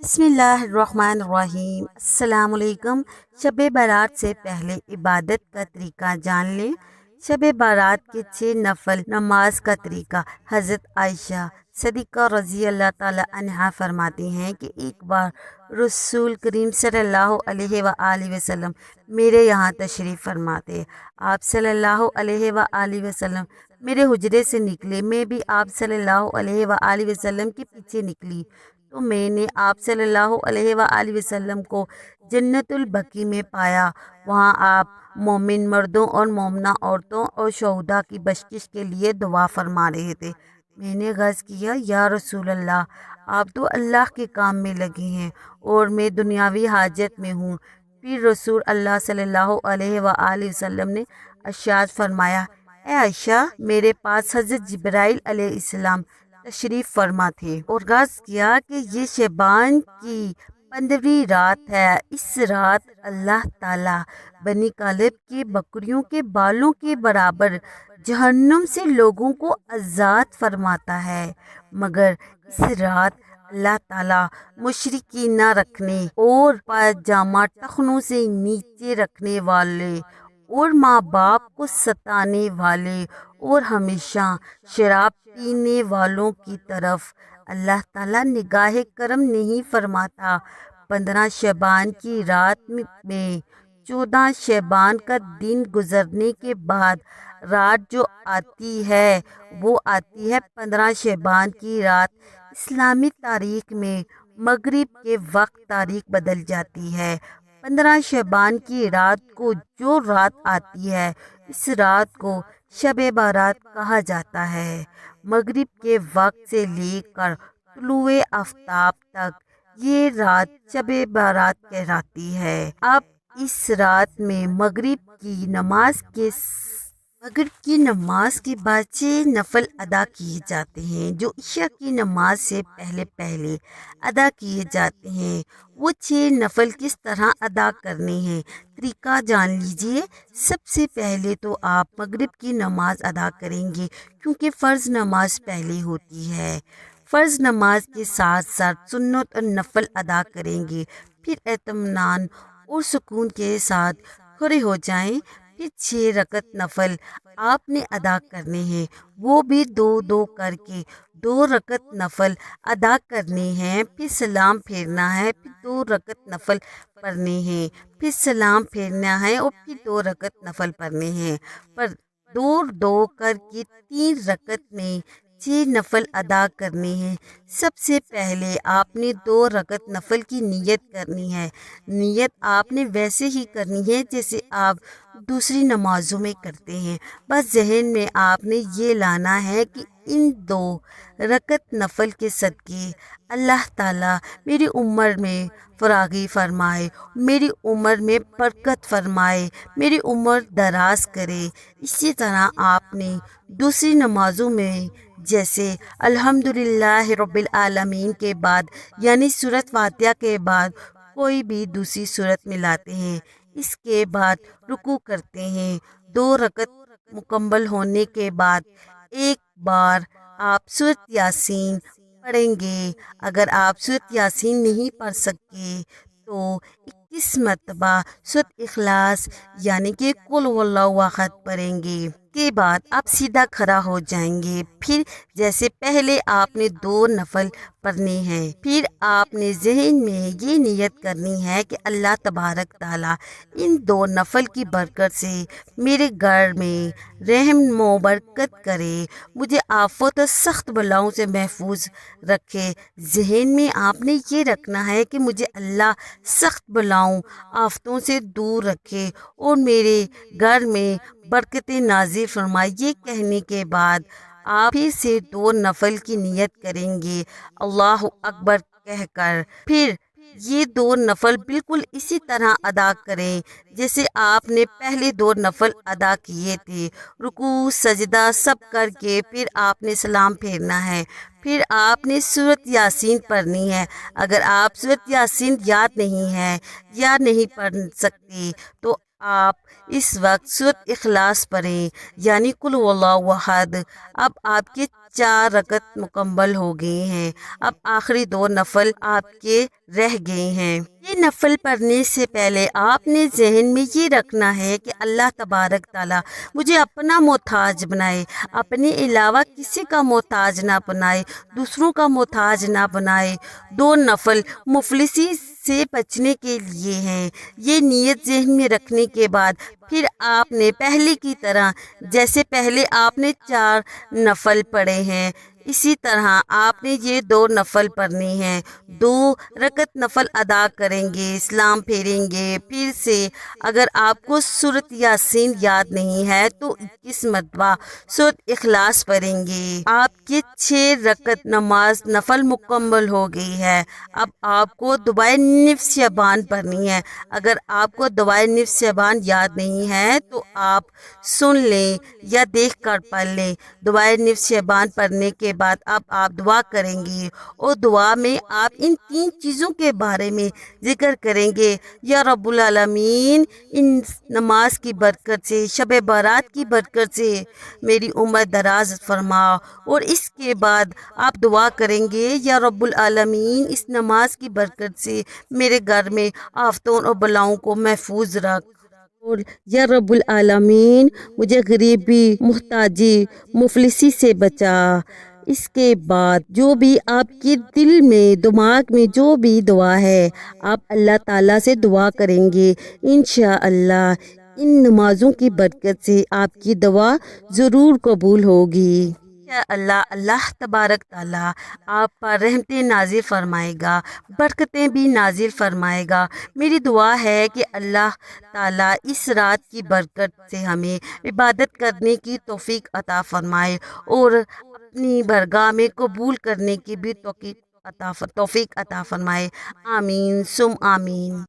बिस्मिल्लाहिर्रहमानिर्रहीम। अस्सलाम वालेकुम। शब बारात से पहले इबादत का तरीका जान लें। शब बारात के 6 नफल नमाज का तरीका। हज़रत आयशा सदीक़ा रज़ी अल्लाह ताला अन्हा फरमाती हैं कि एक बार रसूल करीम सल्लल्लाहु अलैहि वसल्लम मेरे यहाँ तशरीफ़ फरमाते। आप सल्लल्लाहु अलैहि वसल्लम मेरे हुजरे से निकले। मैं भी आप सल्लल्लाहु अलैहि वसल्लम के पीछे निकली तो मैंने आप सल्लल्लाहु अलैहि वसल्लम को जन्नतुल बकी में पाया। वहाँ आप मोमिन मर्दों और मोमना औरतों और शहुदा की बख्शिश के लिए दुआ फरमा रहे थे। मैंने गर्ज किया, या रसूल अल्लाह, आप तो अल्लाह के काम में लगे हैं और मैं दुनियावी हाजत में हूँ। फिर रसूल अल्लाह सल्लल्लाहु अलैहि वसल्लम ने अरशाद फरमाया, ए आयशा, मेरे पास हज़रत जिब्राइल अलैहिस्सलाम तशरीफ़ फरमा थे और गर्ज किया कि ये शबान की 15वीं रात है। इस रात अल्लाह ताला बनी कालिब की बकरियों के बालों के बराबर जहन्नुम से लोगों को आज़ाद फरमाता है, मगर इस रात अल्लाह ताला मुशरिकीन न रखने और पायजामा टखनों से नीचे रखने वाले और माँ बाप को सताने वाले और हमेशा शराब पीने वालों की तरफ अल्लाह ताला निगाह करम नहीं फरमाता। 15 शबान की रात में 14 शबान का दिन गुजरने के बाद रात जो आती है वो आती है 15 शबान की रात। इस्लामी तारीख में मगरिब के वक्त तारीख बदल जाती है। 15 शबान की रात को जो रात आती है, इस रात को शब बारात कहा जाता है। मगरिब के वक्त से लेकर तुलुए आफ्ताब तक ये रात शब बारात कहलाती है। अब इस रात में मगरिब की नमाज के बाद 6 नफल अदा किए जाते हैं जो इशा की नमाज से पहले पहले अदा किए जाते हैं। वो 6 नफल किस तरह अदा करने हैं, तरीका जान लीजिए। सबसे पहले तो आप मगरिब की नमाज अदा करेंगे क्योंकि फ़र्ज़ नमाज पहले होती है। फ़र्ज़ नमाज के साथ साथ सुन्नत और नफल अदा करेंगे। फिर इत्मीनान और सुकून के साथ खड़े हो जाएं। फिर 6 रकत नफल आपने अदा करने हैं, वो भी 2-2 करके 2 रकत नफल अदा करने हैं। फिर सलाम फेरना है, फिर 2 रकत नफल पढ़ने हैं, फिर सलाम फेरना है और फिर 2 रकत नफल पढ़ने हैं। पर 2-2 करके 3 रकत में 6 नफल अदा करने हैं। सबसे पहले आपने 2 रकत नफल की नीयत करनी है। नीयत आपने वैसे ही करनी है जैसे आप दूसरी नमाजों में करते हैं। बस जहन में आपने ये लाना है कि इन 2 रकत नफल के सदके अल्लाह ताला मेरी उम्र में फरागी फरमाए, मेरी उम्र में बरकत फरमाए, मेरी उम्र दराज करे। इसी तरह आपने दूसरी नमाजों में जैसे अल्हम्दुलिल्लाह रब्बिल आलमीन के बाद यानी सूरत फातिहा के बाद कोई भी दूसरी सूरत मिलाते हैं। इसके बाद रुकू करते हैं। 2 रकत मुकम्मल होने के बाद एक बार आप सूरत यासीन पढ़ेंगे। अगर आप सूरत यासीन नहीं पढ़ सके तो 21 मरतबा सूरत इखलास यानी कि कुल वल्लाहु अहद पढ़ेंगे। के बाद आप सीधा खड़ा हो जाएंगे। फिर जैसे पहले आपने 2 नफल पढ़ने हैं, फिर आपने जहन में ये नियत करनी है कि अल्लाह तबारक ताला इन 2 नफल की बरकत से मेरे घर में रहम व बरकत करे, मुझे आफत और सख्त बलाओं से महफूज रखे। जहन में आपने ये रखना है कि मुझे अल्लाह सख्त बलाओं आफतों से दूर रखे और मेरे घर में बरकतें नाजिल फरमाए। ये कहने के बाद आप फिर से 2 नफल की नियत करेंगे अल्लाह अकबर कहकर। फिर ये 2 नफल बिल्कुल इसी तरह अदा करें जैसे आपने पहले 2 नफल अदा किए थे, रुकू सजदा सब करके। फिर आपने सलाम फेरना है, फिर आपने सूरत यासीन पढ़नी है। अगर आप सूरत यासीन याद नहीं है या नहीं पढ़ सकते तो آپ اس وقت سورۃ اخلاص پڑھیں، یعنی قل هو اللہ احد۔ اب آپ کے 4 رکعت مکمل ہو گئے ہیں، اب آخری 2 نفل آپ کے رہ گئے ہیں۔ یہ نفل پڑھنے سے پہلے آپ نے ذہن میں یہ رکھنا ہے کہ اللہ تبارک تعالیٰ مجھے اپنا محتاج بنائے، اپنے علاوہ کسی کا محتاج نہ بنائے، دوسروں کا محتاج نہ بنائے۔ 2 نفل مفلسی سے بچنے کے لیے ہیں۔ یہ نیت ذہن میں رکھنے کے بعد پھر آپ نے پہلے کی طرح، جیسے پہلے آپ نے 4 نفل پڑھے ہیں، اسی طرح آپ نے یہ 2 نفل پڑھنے ہیں۔ 2 رکعت نفل ادا کریں گے، سلام پھیریں گے، پھر سے اگر آپ کو سورۃ یاسین یاد نہیں ہے تو 21 مرتبہ سورۃ اخلاص پڑھیں گے۔ آپ کی 6 رکعت نماز نفل مکمل ہو گئی ہے۔ اب آپ کو دعائے نصف شعبان پڑھنی ہے۔ اگر آپ کو دعائے نصف شعبان یاد نہیں ہے تو آپ سن لیں یا دیکھ کر پڑھ لیں۔ دعائے نصف شعبان پڑھنے کے بعد اب آپ دعا کریں گے، اور دعا میں آپ ان 3 چیزوں کے بارے میں ذکر کریں گے۔ یا رب العالمین، ان نماز کی برکت سے، شب برات کی برکت سے میری عمر دراز فرما۔ اور اس کے بعد آپ دعا کریں گے، یا رب العالمین، اس نماز کی برکت سے میرے گھر میں آفتوں اور بلاؤں کو محفوظ رکھ، اور یا رب العالمین مجھے غریبی، محتاجی، مفلسی سے بچا۔ اس کے بعد جو بھی آپ کے دل میں، دماغ میں جو بھی دعا ہے، آپ اللہ تعالیٰ سے دعا کریں گے۔ انشاءاللہ ان نمازوں کی برکت سے آپ کی دعا ضرور قبول ہوگی۔ اللہ اللہ تبارک تعالیٰ آپ پر رحمتیں نازل فرمائے گا، برکتیں بھی نازل فرمائے گا۔ میری دعا ہے کہ اللہ تعالیٰ اس رات کی برکت سے ہمیں عبادت کرنے کی توفیق عطا فرمائے، اور اپنی بارگاہ میں قبول کرنے کی بھی توفیق عطا فرمائے۔ آمین ثم آمین۔